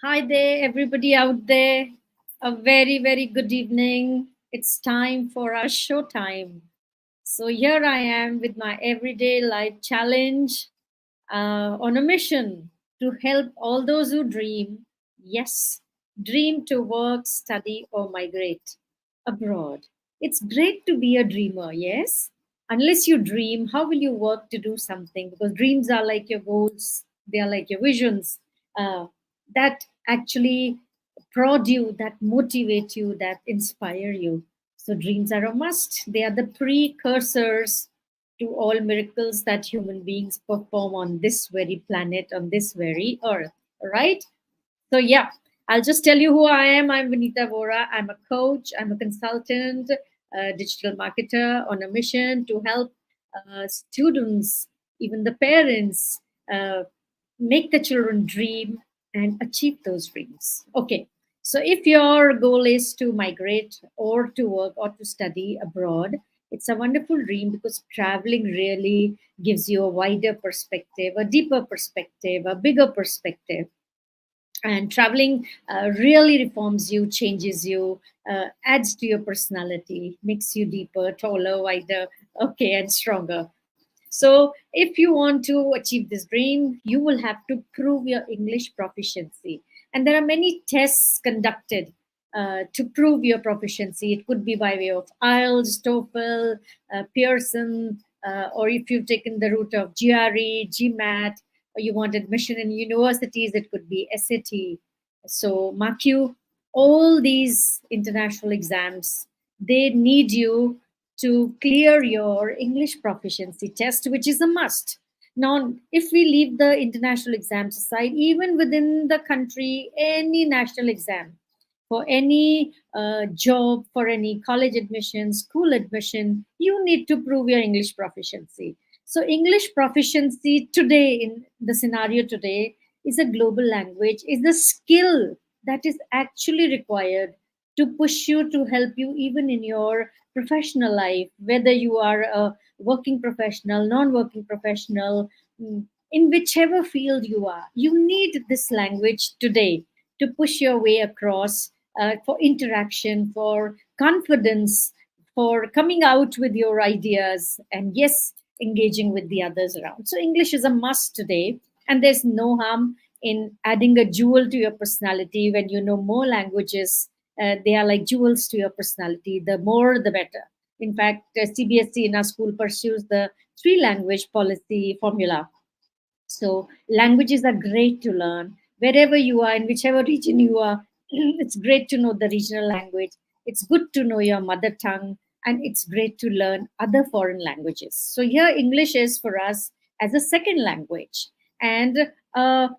Hi there, everybody out there. A very, very good evening. It's time for our show time. So here I am with my everyday life challenge on a mission to help all those who dream, yes, dream to work, study, or migrate abroad. It's great to be a dreamer, yes? Unless you dream, how will you work to do something? Because dreams are like your goals, they are like your visions that actually prod you, that motivate you, that inspire you. So dreams are a must. They are the precursors to all miracles that human beings perform on this very planet, on this very earth. Right? So, yeah, I'll just tell you who I am. I'm Vinita Vohra. I'm a coach, I'm a consultant, a digital marketer on a mission to help students, even the parents, uh, make the children dream and achieve those dreams. Okay, so if your goal is to migrate or to work or to study abroad, it's a wonderful dream because traveling really gives you a wider perspective, a deeper perspective, a bigger perspective. And traveling really reforms you, changes you, adds to your personality, makes you deeper, taller, wider, okay, and stronger. So if you want to achieve this dream, you will have to prove your English proficiency. And there are many tests conducted to prove your proficiency. It could be by way of IELTS, TOEFL, Pearson, or if you've taken the route of GRE, GMAT, or you want admission in universities, it could be SAT. So mark you, all these international exams, they need you to clear your English proficiency test, which is a must. Now, if we leave the international exams aside, even within the country, any national exam, for any job, for any college admission, school admission, you need to prove your English proficiency. So, English proficiency today, in the scenario today, is a global language, is the skill that is actually required to push you, to help you even in your professional life, whether you are a working professional, non working professional, in whichever field you are. You need this language today to push your way across for interaction, for confidence, for coming out with your ideas, and yes, engaging with the others around. So, English is a must today, and there's no harm in adding a jewel to your personality when you know more languages. They are like jewels to your personality. The more, the better. In fact, CBSE in our school pursues the three language policy formula. So languages are great to learn wherever you are, in whichever region you are. It's great to know the regional language. It's good to know your mother tongue, and it's great to learn other foreign languages. So here, English is for us as a second language, and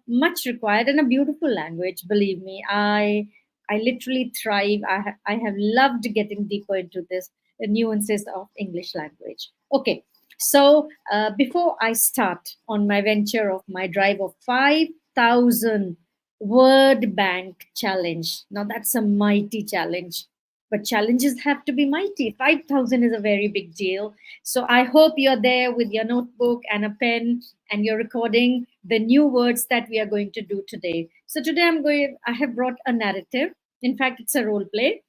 much required and a beautiful language. Believe me, I literally thrive. I have loved getting deeper into this the nuances of English language. Okay, so before I start on my venture of my drive of 5,000 word bank challenge, now that's a mighty challenge. But challenges have to be mighty. 5,000 is a very big deal. So I hope you're there with your notebook and a pen and you're recording the new words that we are going to do today. So today I have brought a narrative. In fact, it's a role play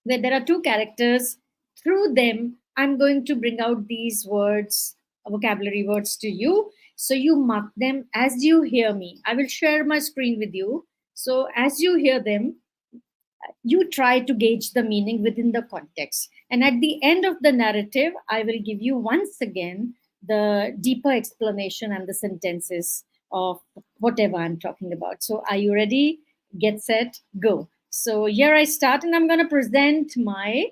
where there are two characters. Through them, I'm going to bring out these words, vocabulary words to you. So you mark them as you hear me. I will share my screen with you. So as you hear them, you try to gauge the meaning within the context. And at the end of the narrative, I will give you once again the deeper explanation and the sentences of whatever I'm talking about. So, are you ready? Get set, go. So, here I start, and I'm going to present my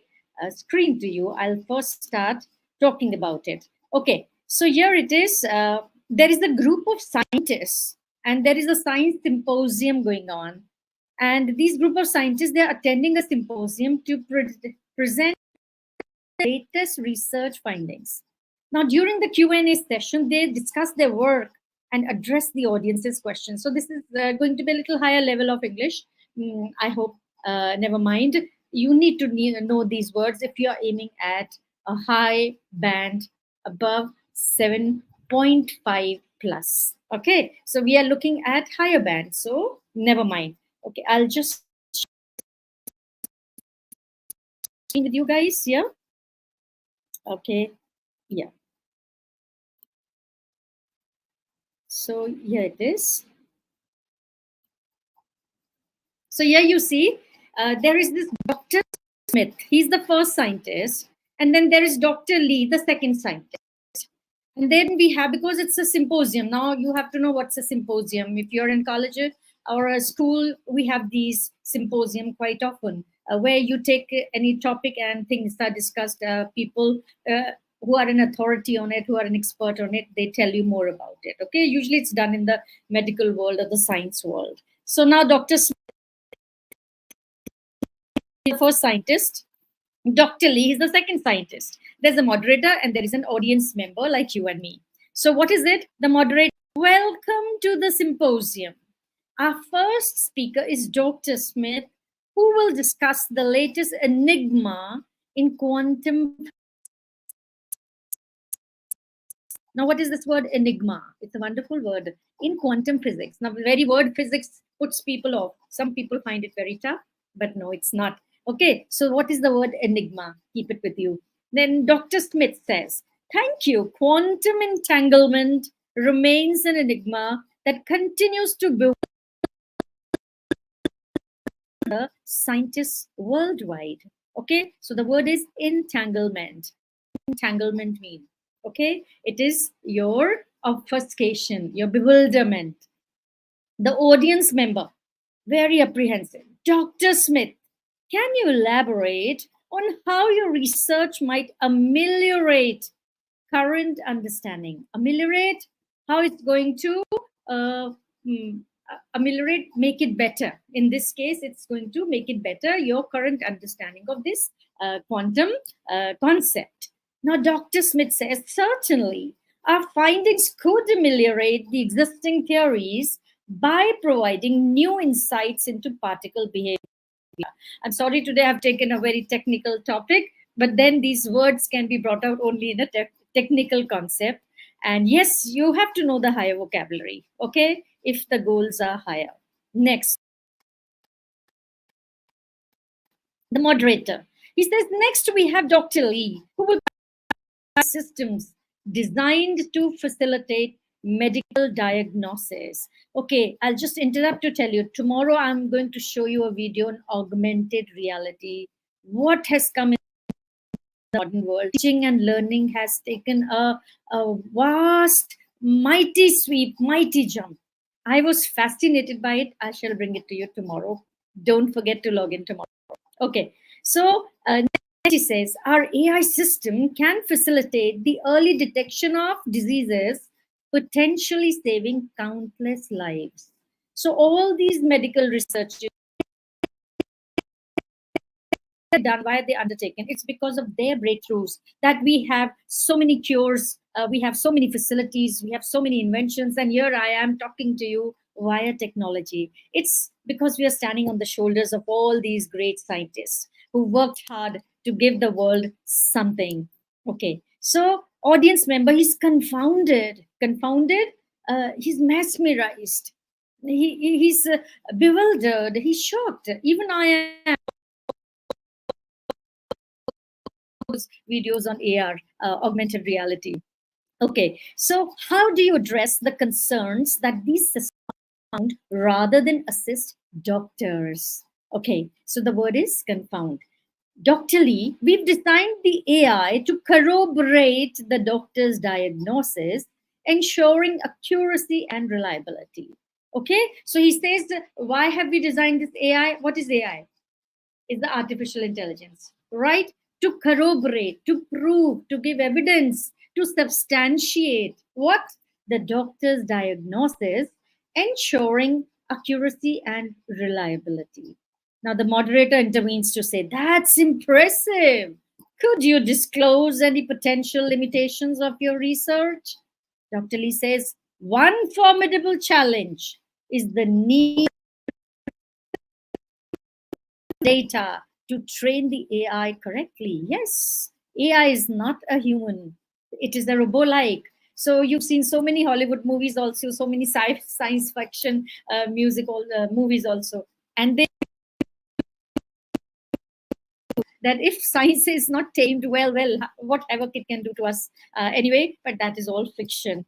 screen to you. I'll first start talking about it. Okay, so here it is. There is a group of scientists, and there is a science symposium going on, and these group of scientists, they're attending a symposium to present the latest research findings. Now, during the Q&A session, they discuss their work and address the audience's questions. So this is going to be a little higher level of English. I hope, never mind. You need to know these words if you are aiming at a high band above 7.5 plus. Okay, so we are looking at higher band. So Never mind. Okay, I'll just with you guys. Yeah. Okay. Yeah. So here it is. So here you see, there is this Dr. Smith. He's the first scientist, and then there is Dr. Lee, the second scientist. And then we have, because it's a symposium, now you have to know what's a symposium. If you're in college or a school, we have these symposium quite often, where you take any topic and things are discussed. People who are an authority on it, who are an expert on it, they tell you more about it. Okay, usually it's done in the medical world or the science world. So now Dr. Smith, the first scientist, Dr. Lee is the second scientist. There's a moderator and there is an audience member like you and me. So, what is it? The moderator, welcome to the symposium. Our first speaker is Dr. Smith, who will discuss the latest enigma in quantum. Now, what is this word enigma? It's a wonderful word in quantum physics. Now, the very word physics puts people off. Some people find it very tough, but no, it's not. Okay, so what is the word enigma? Keep it with you. Then Dr. Smith says, thank you. Quantum entanglement remains an enigma that continues to bewilder scientists worldwide. Okay, so the word is entanglement. Entanglement means, okay, it is your obfuscation, your bewilderment. The audience member, very apprehensive. Dr. Smith, can you elaborate on how your research might ameliorate current understanding? Ameliorate, how it's going to ameliorate, make it better. In this case, it's going to make it better, your current understanding of this quantum concept. Now, Dr. Smith says, certainly, our findings could ameliorate the existing theories by providing new insights into particle behavior. I'm sorry, today I've taken a very technical topic, but then these words can be brought out only in a technical concept. And yes, you have to know the higher vocabulary, okay, if the goals are higher. Next, the moderator. He says, next we have Dr. Lee, who will systems designed to facilitate medical diagnosis. Okay, I'll just interrupt to tell you, tomorrow I'm going to show you a video on augmented reality. What has come in the modern world? Teaching and learning has taken a vast, mighty sweep, mighty jump. I was fascinated by it. I shall bring it to you tomorrow. Don't forget to log in tomorrow. Okay, so he says our AI system can facilitate the early detection of diseases, potentially saving countless lives. So all these medical research done, why are they undertaken? It's because of their breakthroughs that we have so many cures, we have so many facilities, we have so many inventions, and here I am talking to you via technology. It's because we are standing on the shoulders of all these great scientists who worked hard to give the world something. Okay, so audience member, he's confounded, he's mesmerized, he's bewildered, he's shocked. Even I am. Videos on AR, augmented reality. Okay, so how do you address the concerns that these systems found rather than assist doctors? Okay, so the word is confound. Dr. Lee, we've designed the AI to corroborate the doctor's diagnosis, ensuring accuracy and reliability. Okay, so he says, why have we designed this AI? What is AI? Is the artificial intelligence, right? To corroborate, to prove, to give evidence, to substantiate what? The doctor's diagnosis, ensuring accuracy and reliability. Now, the moderator intervenes to say, that's impressive. Could you disclose any potential limitations of your research? Dr. Lee says, one formidable challenge is the need data to train the AI correctly. Yes, AI is not a human. It is a robot-like. So you've seen so many Hollywood movies also, so many science fiction musical movies also, and they that if science is not tamed well, what havoc it can do to us anyway. But that is all fiction.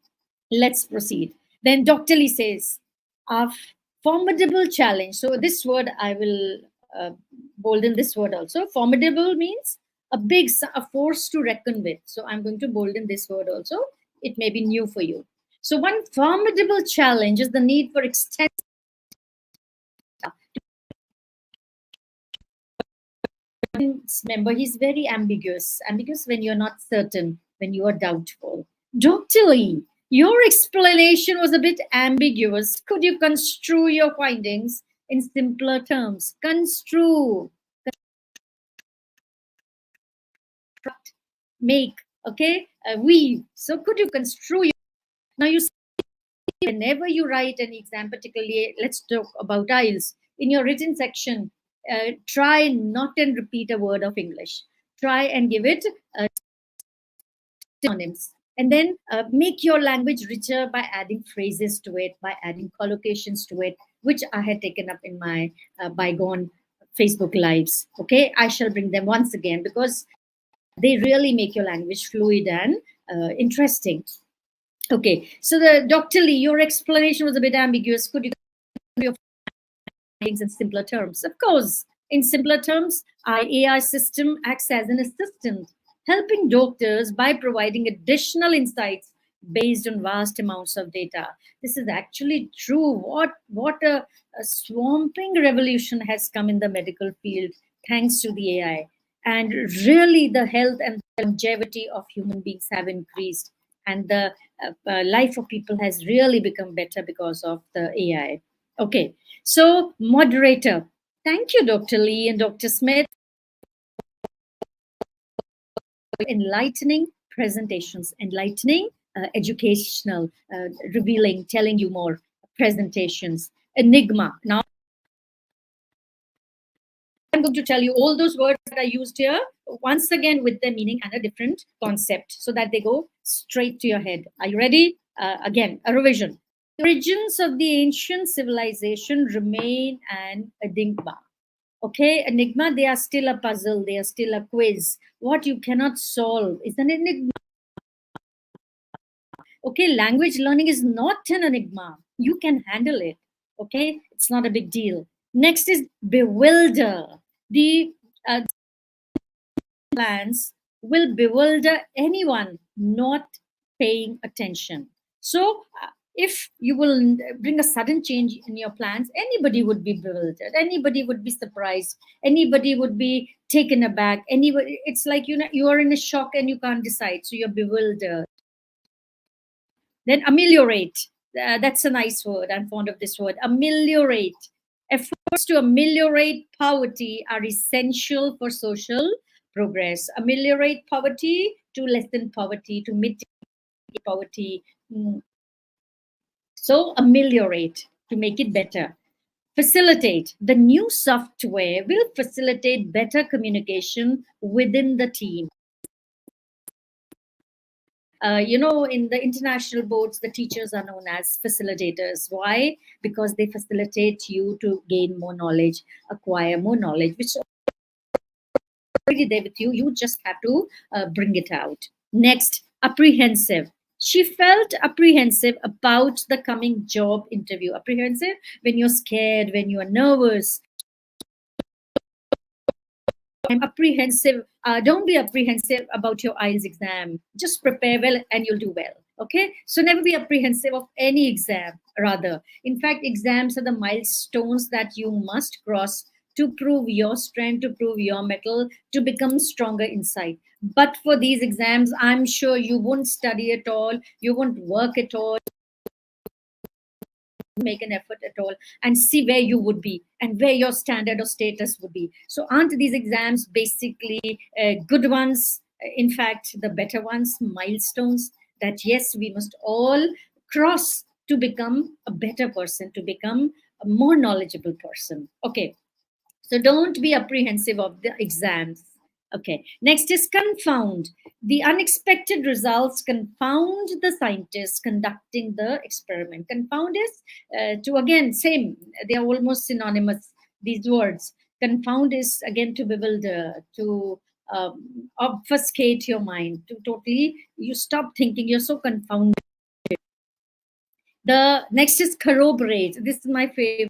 Let's proceed. Then Dr. Lee says, a formidable challenge. So this word I will bolden this word also. Formidable means a force to reckon with. So I'm going to bolden this word also. It may be new for you. So one formidable challenge is the need for extensive. Remember, he's very ambiguous. Ambiguous when you're not certain, when you are doubtful. Dr. Lee, your explanation was a bit ambiguous. Could you construe your findings in simpler terms? Construe, make, okay, weave. So could you construe your... Now you see, whenever you write an exam, particularly, let's talk about IELTS, in your written section, try not and repeat a word of English. Try and give it synonyms. And then make your language richer by adding phrases to it, by adding collocations to it, which I had taken up in my bygone Facebook Lives. Okay, I shall bring them once again because they really make your language fluid and interesting. Okay, so the Dr. Lee, your explanation was a bit ambiguous. Could you your findings in simpler terms? Of course, in simpler terms, our AI system acts as an assistant, helping doctors by providing additional insights based on vast amounts of data. This is actually true. What a swamping revolution has come in the medical field thanks to the AI. And really, the health and longevity of human beings have increased, and the life of people has really become better because of the AI. Okay, so moderator. Thank you, Dr. Lee and Dr. Smith. Enlightening presentations, enlightening, educational, revealing, telling you more presentations. Enigma. Now I'm going to tell you all those words that I used here once again with their meaning and a different concept so that they go straight to your head. Are you ready? Again, a revision. The origins of the ancient civilization remain an enigma. Okay, enigma, they are still a puzzle, they are still a quiz. What you cannot solve is an enigma. Okay, language learning is not an enigma. You can handle it. Okay, it's not a big deal. Next is bewilder. The plans will bewilder anyone not paying attention. So, if you will bring a sudden change in your plans, anybody would be bewildered, anybody would be surprised, anybody would be taken aback. Anybody, it's like you are in a shock and you can't decide, so you're bewildered. Then ameliorate. That's a nice word. I'm fond of this word. Ameliorate. Efforts to ameliorate poverty are essential for social progress. Ameliorate poverty, to lessen poverty, to mitigate poverty. So ameliorate, to make it better. Facilitate. The new software will facilitate better communication within the team. In the international boards, the teachers are known as facilitators. Why? Because they facilitate you to gain more knowledge, acquire more knowledge, which is already there with you. You just have to bring it out. Next, apprehensive. She felt apprehensive about the coming job interview. Apprehensive when you're scared, when you are nervous. I'm apprehensive. Don't be apprehensive about your IELTS exam. Just prepare well and you'll do well. Okay? So never be apprehensive of any exam, rather. In fact, exams are the milestones that you must cross to prove your strength, to prove your mettle, to become stronger inside. But for these exams, I'm sure you won't study at all, you won't work at all, make an effort at all, and see where you would be and where your standard or status would be. So aren't these exams basically good ones? In fact, the better ones, milestones that yes, we must all cross to become a better person, to become a more knowledgeable person. Okay, so don't be apprehensive of the exams. Okay, next is confound. The unexpected results confound the scientists conducting the experiment. Confound is to, again, same, they are almost synonymous, these words. Confound is again to bewilder, to obfuscate your mind, to totally, you stop thinking, you're so confounded. The next is corroborate. This is my favorite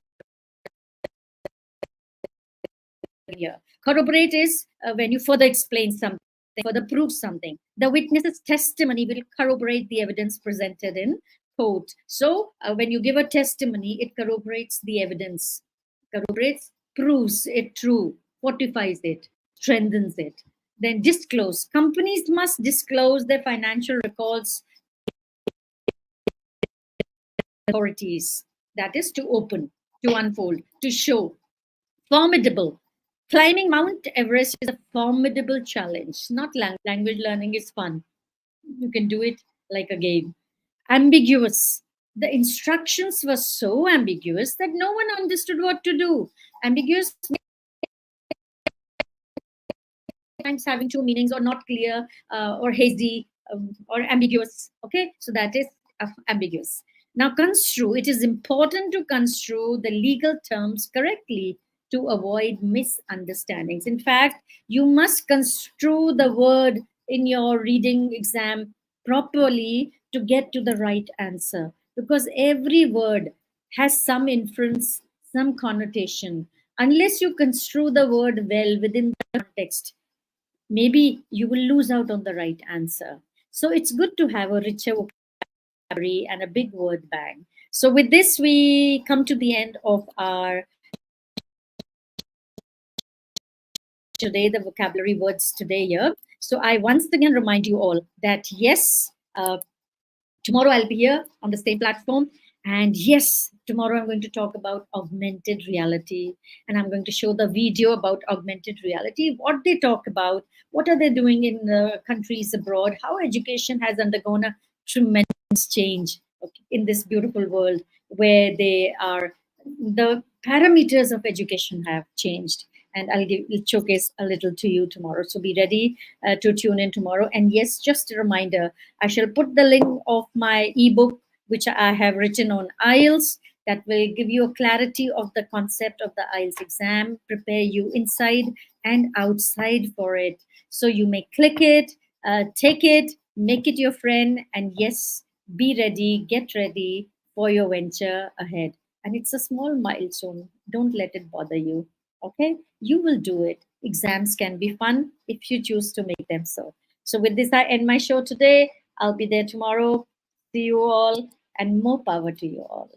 here. Corroborate is when you further explain something, further prove something. The witness's testimony will corroborate the evidence presented in court. So when you give a testimony, it corroborates the evidence, corroborates, proves it true, fortifies it, strengthens it. Then disclose. Companies must disclose their financial records authorities. That is to open, to unfold, to show. Formidable. Climbing Mount Everest is a formidable challenge. Not language learning is fun. You can do it like a game. Ambiguous. The instructions were so ambiguous that no one understood what to do. Ambiguous times having two meanings, or not clear, or hazy, or ambiguous. Okay, so that is ambiguous. Now, construe. It is important to construe the legal terms correctly to avoid misunderstandings. In fact, you must construe the word in your reading exam properly to get to the right answer, because every word has some inference, some connotation. Unless you construe the word well within the context, maybe you will lose out on the right answer. So it's good to have a richer vocabulary and a big word bank. So with this, we come to the end of our today, the vocabulary words today here. So I once again remind you all that yes, tomorrow I'll be here on the same platform. And yes, tomorrow I'm going to talk about augmented reality. And I'm going to show the video about augmented reality, what they talk about, what are they doing in the countries abroad, how education has undergone a tremendous change in this beautiful world where they are, the parameters of education have changed. And I'll showcase a little to you tomorrow. So be ready to tune in tomorrow. And yes, just a reminder, I shall put the link of my ebook, which I have written on IELTS, that will give you a clarity of the concept of the IELTS exam, prepare you inside and outside for it. So you may click it, take it, make it your friend, and yes, be ready, get ready for your venture ahead. And it's a small milestone. Don't let it bother you. Okay? You will do it. Exams can be fun if you choose to make them so. So with this, I end my show today. I'll be there tomorrow. See you all, and more power to you all.